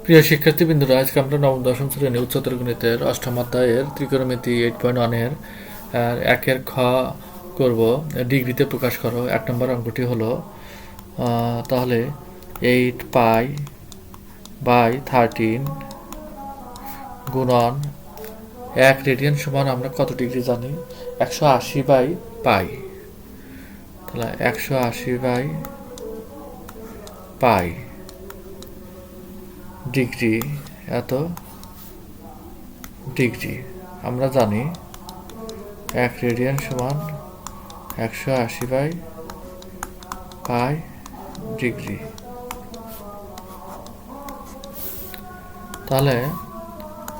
প্রিয় শিক্ষার্থীবৃন্দরা, আজকে আমরা নবম দশম শ্রেণী উচ্চতর গণিতের অষ্টম অধ্যায়ের ত্রিকোণমিতি 8.1 এর একের খ করব। ডিগ্রিতে প্রকাশ করো। 1 নম্বর অঙ্কটি হলো তাহলে 8π/13 গুণন 1 রেডিয়ান সমান আমরা কত ডিগ্রি জানি? 180/π। তাহলে 180/π ডিগ্রি এত ডিগ্রি। আমরা জানি 1 রেডিয়ান সমান 180/π ডিগ্রি। তাহলে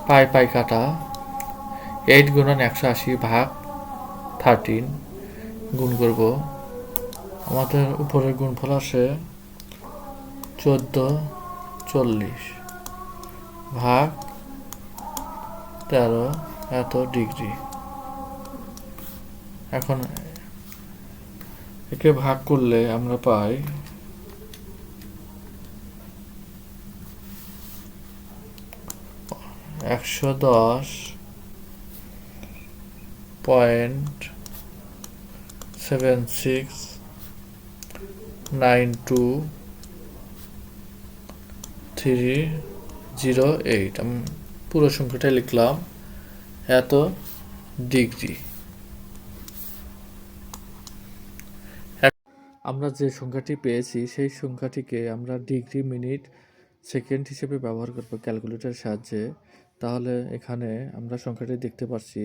পাই পাই কাটা 8 গুণন 180/13 গুণ করব। আমাদের উপরের গুণফল আসে 1440/13 এত ডিগ্রি। এখন একে ভাগ করলে আমরা পাই 110.769238। আমি পুরো সংখ্যাটা লিখলাম এত ডিগ্রি। আমরা যে সংখ্যাটি পেয়েছি সেই সংখ্যাটিকে আমরা ডিগ্রি, মিনিট, সেকেন্ড হিসেবে ব্যবহার করব ক্যালকুলেটরের সাহায্যে। তাহলে এখানে আমরা সংখ্যাটি দেখতে পাচ্ছি।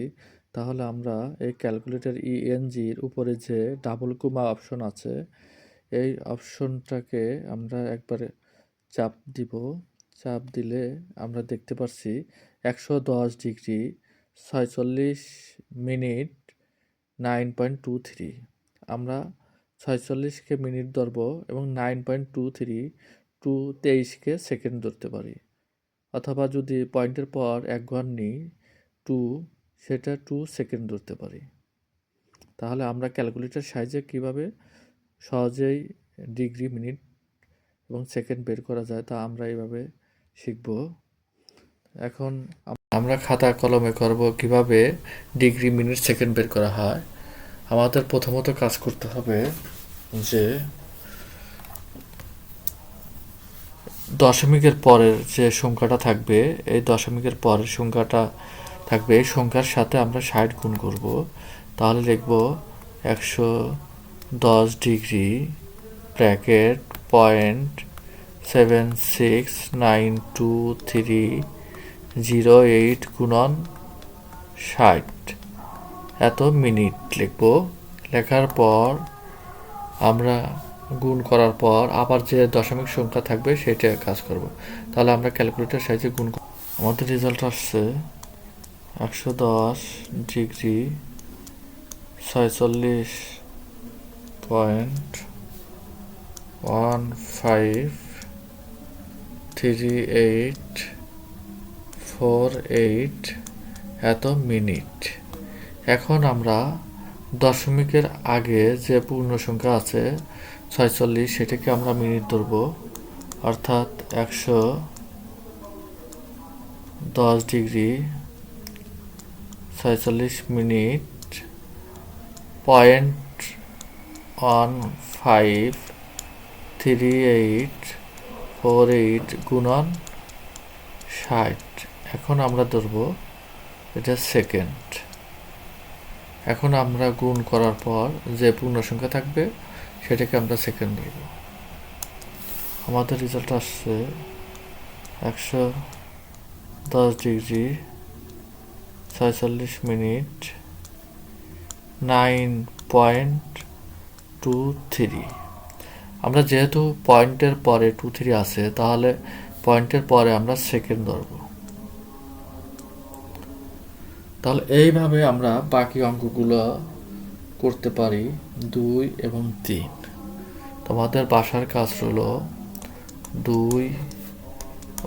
তাহলে আমরা এই ক্যালকুলেটর ইএনজির উপরে যে ডাবল কোমা অপশন আছে, এই অপশনটাকে আমরা একবারে চাপ দিব। চাপ দিলে আমরা দেখতে পাচ্ছি 110 ডিগ্রি 46 মিনিট 9.23। আমরা 46কে মিনিট ধরব এবং 9.23 সেকেন্ড ধরতে পারি। অথবা যদি পয়েন্টের পর 1 ঘর নিই 2, সেটা 2 সেকেন্ড ধরতে পারি। তাহলে আমরা ক্যালকুলেটর সাহায্যে কীভাবে সহজেই ডিগ্রি, মিনিট এবং সেকেন্ড বের করা যায় তা আমরা এইভাবে শিখব। এখন আমরা খাতা কলমে করব কিভাবে ডিগ্রি, মিনিট, সেকেন্ড বের করা হয়। আমাদের প্রথমত কাজ করতে হবে যে দশমিকের পরের যে সংখ্যাটা থাকবে, এই দশমিকের পরের সংখ্যাটা থাকবে, এই সংখ্যার সাথে আমরা 60 গুণ করব। তাহলে লিখব 110 ডিগ্রি ব্র্যাকেট 0.7692308 গুণন 60 এত মিনিট লিখব। লেখার পর আমরা গুণ করার পর আবার যে দশমিক সংখ্যা থাকবে সেটা কাজ করব। তাহলে আমরা ক্যালকুলেটর সাহায্যে গুণ করব। আমাদের রেজাল্ট আসছে 110 ডিগ্রি 46.153848 এত মিনিট। এখন আমরা দশমিকের আগে যে পূর্ণ সংখ্যা আছে 46, সেটাকে আমরা মিনিট ধরব। অর্থাৎ 110 ডিগ্রি 46 মিনিট 0.153848 গুণন 60। এখন আমরা ধরব এটা সেকেন্ড। এখন আমরা গুণ করার পর যে পূর্ণ সংখ্যা থাকবে সেটাকে আমরা সেকেন্ড ধরব। আমাদের রেজাল্ট আসছে 110 ডিগ্রি 46 মিনিট 9.23। আমরা যেহেতু পয়েন্টের পরে 23 আছে, তাহলে পয়েন্টের পরে আমরা সেকেন্ড ধরব। তাহলে এইভাবে আমরা বাকি অঙ্কগুলো করতে পারি 2 এবং 3। তোমাদের বাসার কাজ হলো 2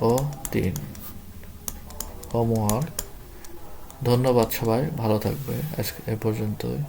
ও 3 হোমওয়ার্ক। ধন্যবাদ সবাই, ভালো থাকবে। আজকে এ পর্যন্তই।